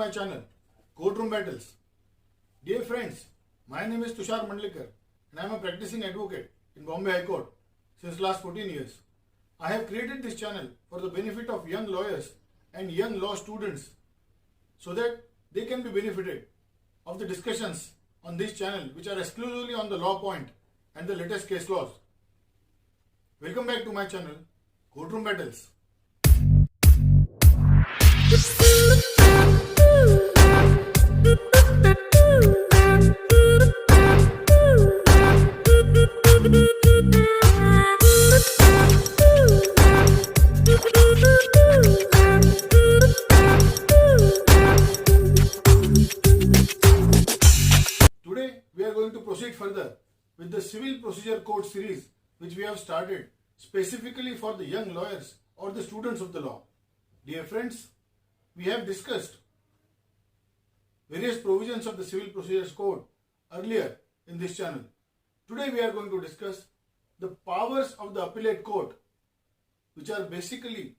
my channel, Courtroom Battles. Dear friends, my name is Tushar Mandlikar and I am a practicing advocate in Bombay High Court since last 14 years. I have created this channel for the benefit of young lawyers and young law students so that they can be benefited of the discussions on this channel which are exclusively on the law point and the latest case laws. Welcome back to my channel, Courtroom Battles. Today we are going to proceed further with the Civil Procedure Code series which we have started specifically for the young lawyers or the students of the law. Dear friends, we have discussed various provisions of the Civil Procedure Code earlier in this channel. Today we are going to discuss the powers of the appellate court which are basically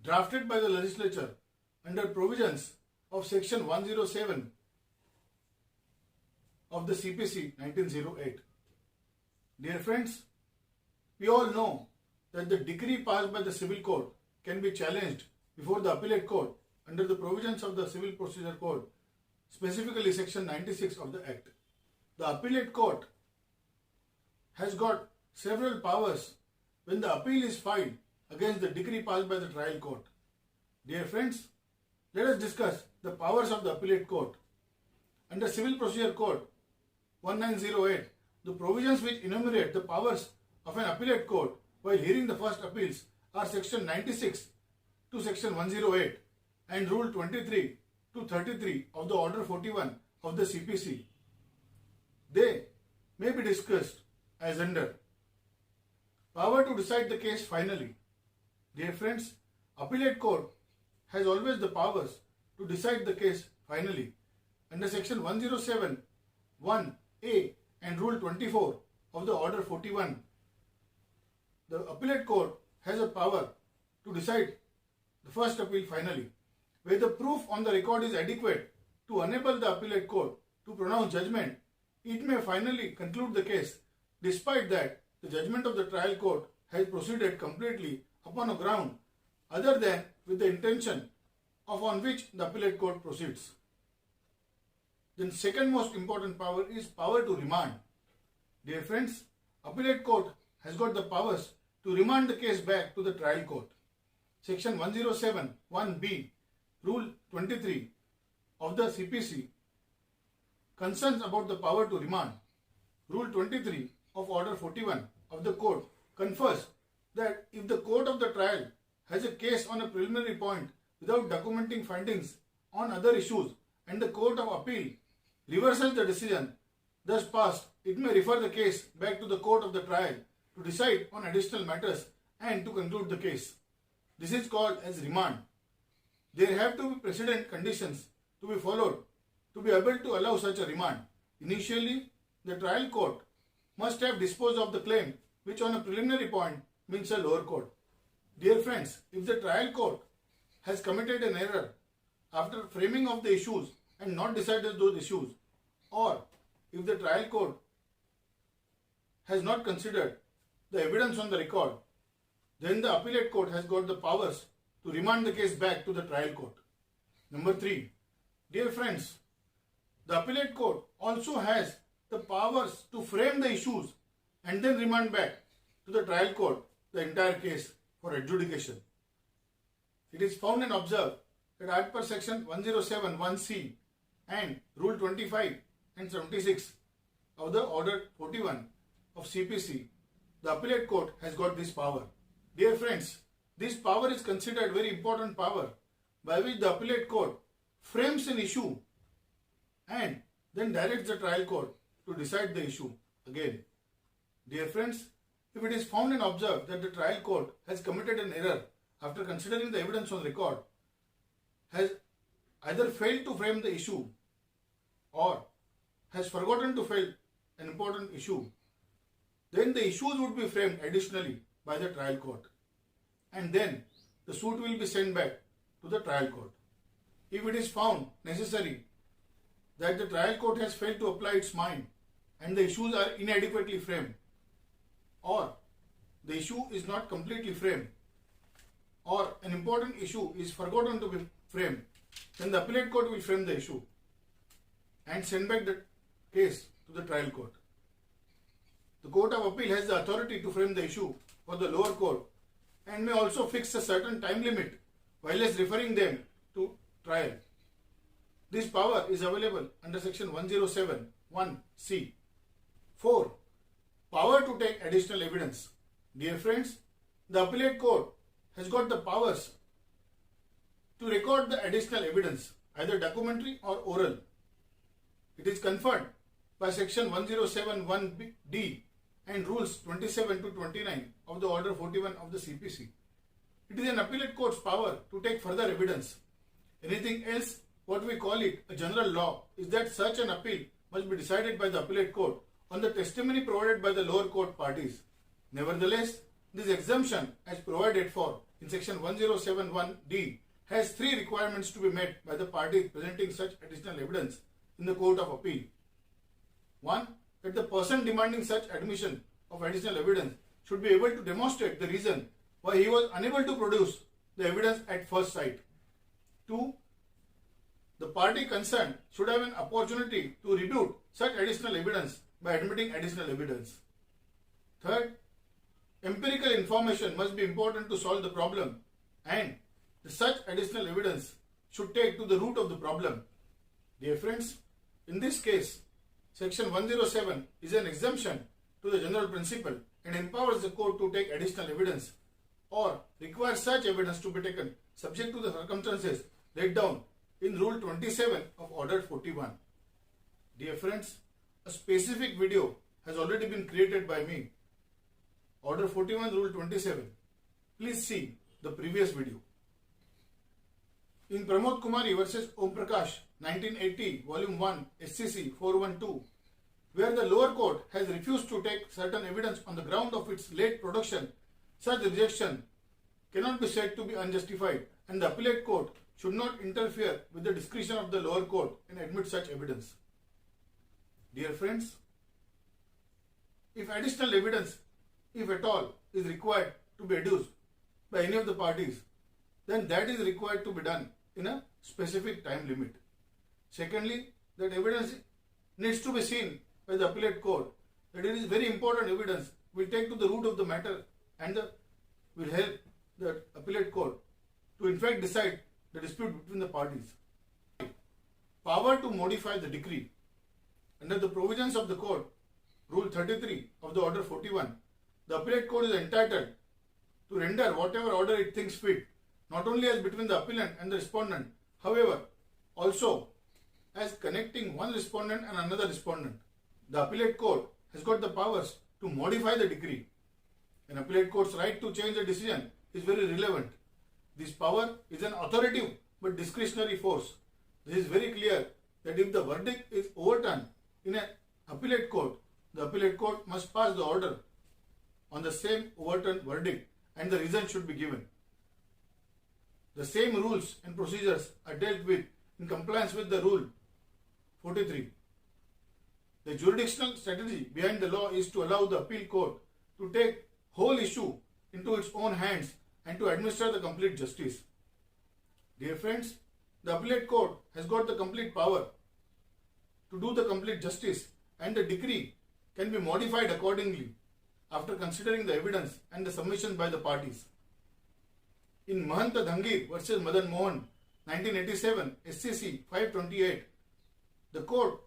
drafted by the legislature under provisions of section 107 of the CPC 1908. Dear friends, we all know that the decree passed by the civil court can be challenged before the appellate court under the provisions of the Civil Procedure Code, specifically section 96 of the Act. The appellate court has got several powers when the appeal is filed against the decree passed by the trial court. Dear friends, let us discuss the powers of the appellate court. Under Civil Procedure Code 1908, the provisions which enumerate the powers of an appellate court while hearing the first appeals are section 96 to section 108 and rule 23 to 33 of the order 41 of the CPC. They may be discussed as under: power to decide the case finally. Dear friends, appellate court has always the powers to decide the case finally. Under section 107 1A and rule 24 of the order 41, the appellate court has a power to decide the first appeal finally. Where the proof on the record is adequate to enable the appellate court to pronounce judgment, it may finally conclude the case, despite that the judgment of the trial court has proceeded completely upon a ground other than with the intention of on which the appellate court proceeds. Then second most important power is power to remand. Dear friends, appellate court has got the powers to remand the case back to the trial court. Section 107 1B rule 23 of the CPC concerns about the power to remand. Rule 23 of order 41 of the court confers that if the court of the trial has a case on a preliminary point without documenting findings on other issues and the court of appeal reverses the decision thus passed, it may refer the case back to the court of the trial to decide on additional matters and to conclude the case. This is called as remand. There have to be precedent conditions to be followed to be able to allow such a remand. Initially, the trial court must have disposed of the claim, which on a preliminary point means a lower court. Dear friends, if the trial court has committed an error after framing of the issues and not decided those issues, or if the trial court has not considered the evidence on the record, then the appellate court has got the powers to remand the case back to the trial court. Number 3. Dear friends, the appellate court also has the powers to frame the issues and then remand back to the trial court the entire case for adjudication. It is found and observed that as per section 107 1C and rule 25 and 76 of the order 41 of CPC, the appellate court has got this power. Dear friends, this power is considered very important power by which the appellate court frames an issue and then directs the trial court to decide the issue again. Dear friends, if it is found and observed that the trial court has committed an error after considering the evidence on record, has either failed to frame the issue or has forgotten to frame an important issue, then the issues would be framed additionally by the trial court and then the suit will be sent back to the trial court. if it is found necessary that the trial court has failed to apply its mind and the issues are inadequately framed, or the issue is not completely framed, or an important issue is forgotten to be framed, then the appellate court will frame the issue and send back the case to the trial court. The Court of Appeal has the authority to frame the issue for the lower court and may also fix a certain time limit while referring them to trial. This power is available under section 107(1)(c). 4. Power to take additional evidence. Dear friends, the appellate court has got the powers to record the additional evidence, either documentary or oral. It is conferred by section 107(1)(d) and rules 27 to 29 of the Order 41 of the CPC. It is an appellate court's power to take further evidence. Anything else, what we call it a general law, is that such an appeal must be decided by the appellate court on the testimony provided by the lower court parties. Nevertheless, this exemption, as provided for in section 107(1)(d), has 3 requirements to be met by the parties presenting such additional evidence in the Court of Appeal. 1. That the person demanding such admission of additional evidence should be able to demonstrate the reason why he was unable to produce the evidence at first sight. 2. The party concerned should have an opportunity to rebut such additional evidence by admitting additional evidence. 3rd, empirical information must be important to solve the problem, and such additional evidence should take to the root of the problem. Dear friends, in this case, section 107 is an exemption to the general principle and empowers the court to take additional evidence or require such evidence to be taken subject to the circumstances laid down in Rule 27 of Order 41. Dear friends, a specific video has already been created by me. Order 41, Rule 27. Please see the previous video. In Pramod Kumari versus Om Prakash, 1980, Volume 1, SCC 412, where the lower court has refused to take certain evidence on the ground of its late production, such rejection cannot be said to be unjustified, and the appellate court should not interfere with the discretion of the lower court and admit such evidence. Dear friends, if additional evidence, if at all, is required to be adduced by any of the parties, then that is required to be done in a specific time limit. Secondly, that evidence needs to be seen by the appellate court, that it is very important evidence, will take to the root of the matter and will help the appellate court to in fact decide the dispute between the parties. Power to modify the decree. Under the provisions of the Code, Rule 33 of the Order 41, the appellate court is entitled to render whatever order it thinks fit, not only as between the appellant and the respondent, however, also as connecting one respondent and another respondent. The appellate court has got the powers to modify the decree. An appellate court's right to change the decision is very relevant. This power is an authoritative but discretionary force. This is very clear that if the verdict is overturned in an appellate court, the appellate court must pass the order on the same overturned verdict and the reason should be given. The same rules and procedures are dealt with in compliance with the Rule 43. The jurisdictional strategy behind the law is to allow the appeal court to take whole issue into its own hands and to administer the complete justice. Dear friends, the appellate court has got the complete power to do the complete justice, and the decree can be modified accordingly after considering the evidence and the submission by the parties. In Mahanta Dhangir versus Madan Mohan, 1987, SCC 528, the court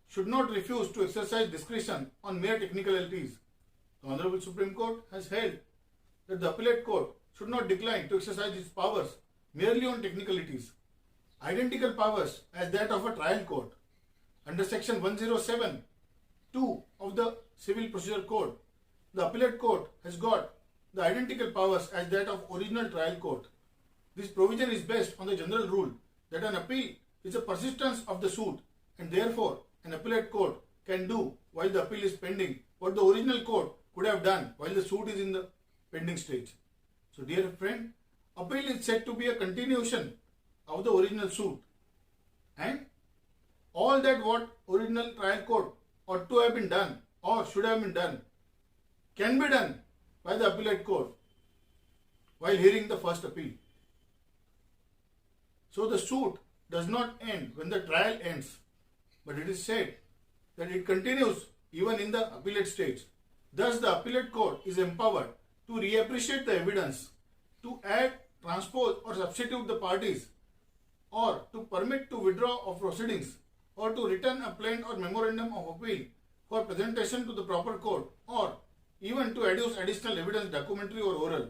should not refuse to exercise discretion on mere technicalities. The Honorable Supreme Court has held that the appellate court should not decline to exercise its powers merely on technicalities. Identical powers as that of a trial court. Under section 107(2) of the Civil Procedure Code, the appellate court has got the identical powers as that of original trial court. This provision is based on the general rule that an appeal is a persistence of the suit, and therefore an appellate court can do while the appeal is pending what the original court could have done while the suit is in the pending stage. So dear friend, appeal is said to be a continuation of the original suit, and all that what original trial court ought to have been done or should have been done can be done by the appellate court while hearing the first appeal. So the suit does not end when the trial ends, but it is said that it continues even in the appellate stage. Thus, the appellate court is empowered to reappreciate the evidence, to add, transpose or substitute the parties, or to permit to withdraw of proceedings, or to return a plaint or memorandum of appeal for presentation to the proper court, or even to adduce additional evidence, documentary or oral.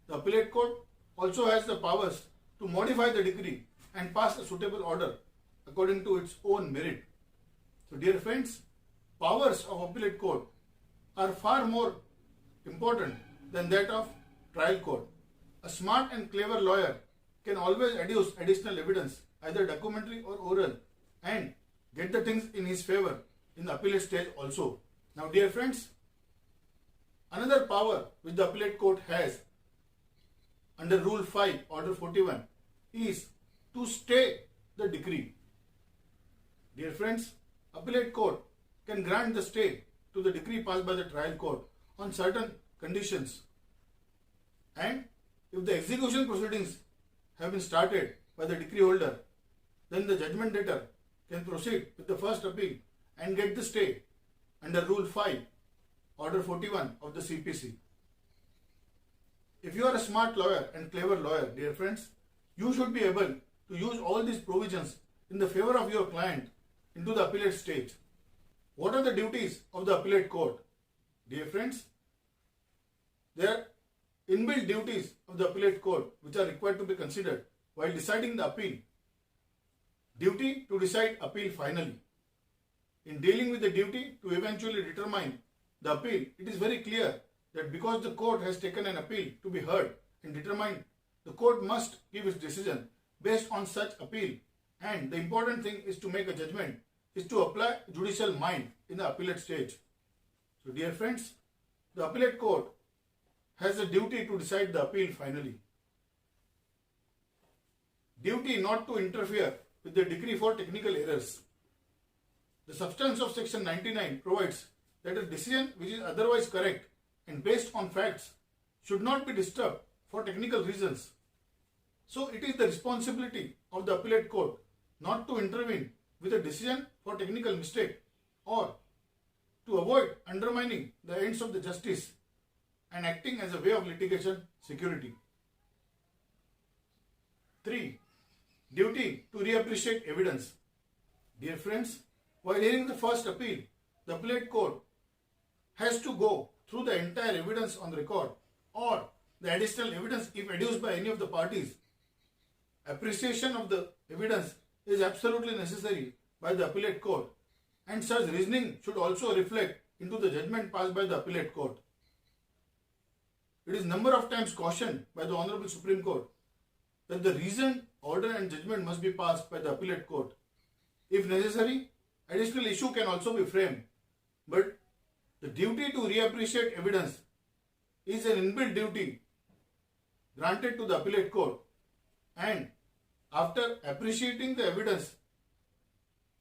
The appellate court also has the powers to modify the decree and pass a suitable order according to its own merit. So dear friends, powers of appellate court are far more important than that of trial court. A smart and clever lawyer can always adduce additional evidence, either documentary or oral, and get the things in his favor in the appellate stage also. Now dear friends, another power which the appellate court has under Rule 5, Order 41 is to stay the decree. Dear friends, appellate court can grant the stay to the decree passed by the trial court on certain conditions, and if the execution proceedings have been started by the decree holder, then the judgment debtor can proceed with the first appeal and get the stay under Rule 5, Order 41 of the CPC. If you are a smart lawyer and clever lawyer, dear friends, you should be able to use all these provisions in the favor of your client into the appellate stage. What are the duties of the appellate court? Dear friends, there are inbuilt duties of the appellate court which are required to be considered while deciding the appeal. Duty to decide appeal finally. In dealing with the duty to eventually determine the appeal, it is very clear that because the court has taken an appeal to be heard and determined, the court must give its decision based on such appeal, and the important thing is to make a judgment, is to apply judicial mind in the appellate stage. So dear friends, the appellate court has a duty to decide the appeal finally. Duty not to interfere with the decree for technical errors. The substance of Section 99 provides that a decision which is otherwise correct and based on facts should not be disturbed for technical reasons. So it is the responsibility of the appellate court not to intervene with a decision for technical mistake or to avoid undermining the ends of the justice and acting as a way of litigation security. 3. Duty to reappreciate evidence. Dear friends, while hearing the first appeal, the appellate court has to go through the entire evidence on record or the additional evidence if adduced by any of the parties. Appreciation of the evidence is absolutely necessary by the appellate court, and such reasoning should also reflect into the judgment passed by the appellate court. It is number of times cautioned by the Honorable Supreme Court that the reasoned order and judgment must be passed by the appellate court. If necessary, additional issue can also be framed, but the duty to reappreciate evidence is an inbuilt duty granted to the appellate court, and after appreciating the evidence,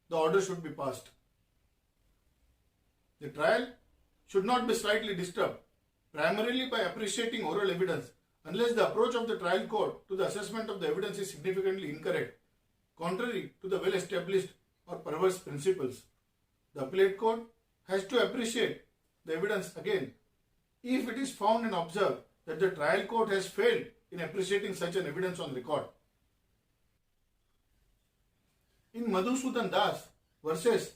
the order should be passed. The trial should not be slightly disturbed, primarily by appreciating oral evidence, unless the approach of the trial court to the assessment of the evidence is significantly incorrect, contrary to the well-established or perverse principles. The appellate court has to appreciate the evidence again if it is found and observed that the trial court has failed in appreciating such an evidence on record. In Madhusudan Das versus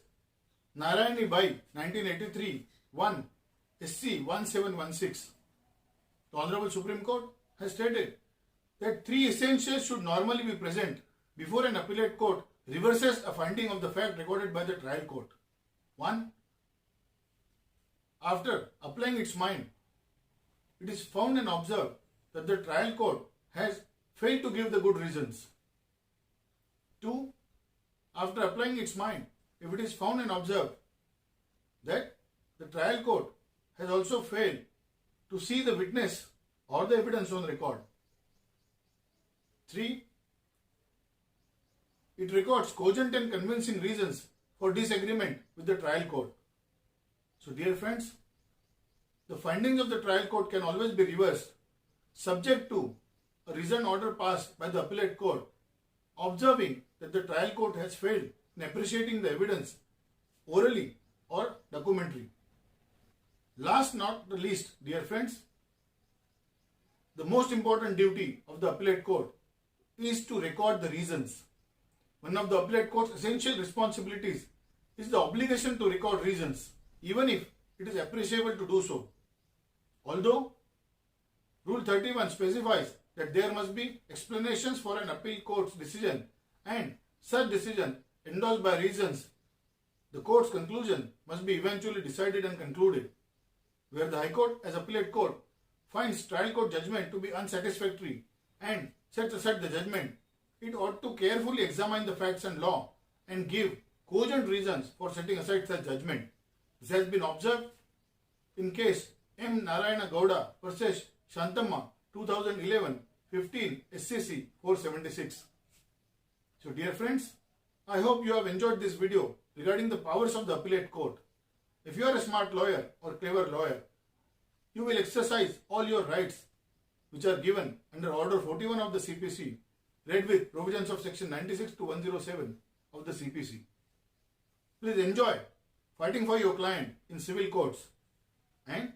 Narayani Bai 1983 1 SC 1716, the Honorable Supreme Court has stated that 3 essentials should normally be present before an appellate court reverses a finding of the fact recorded by the trial court. 1. After applying its mind, it is found and observed that the trial court has failed to give the good reasons. 2. After applying its mind, if it is found and observed that the trial court has also failed to see the witness or the evidence on record. 3. it records cogent and convincing reasons for disagreement with the trial court. So dear friends, the findings of the trial court can always be reversed subject to a reasoned order passed by the appellate court observing that the trial court has failed in appreciating the evidence orally or documentary. Last not the least, dear friends, the most important duty of the appellate court is to record the reasons. One of the appellate court's essential responsibilities is the obligation to record reasons, even if it is appreciable to do so. Although Rule 31 specifies that there must be explanations for an appeal court's decision and such decision endorsed by reasons, the court's conclusion must be eventually decided and concluded. Where the High Court as appellate court finds trial court judgment to be unsatisfactory and sets aside the judgment, it ought to carefully examine the facts and law and give cogent reasons for setting aside such judgment. This has been observed in case M. Narayana Gowda versus Shantamma 2011 15 SCC 476. So dear friends, I hope you have enjoyed this video regarding the powers of the appellate court. If you are a smart lawyer or clever lawyer, you will exercise all your rights which are given under Order 41 of the CPC, read with provisions of Section 96 to 107 of the CPC. Please enjoy fighting for your client in civil courts and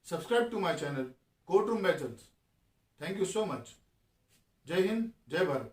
subscribe to my channel, Courtroom Battles. Thank you so much. Jai Hind, Jai Bharat.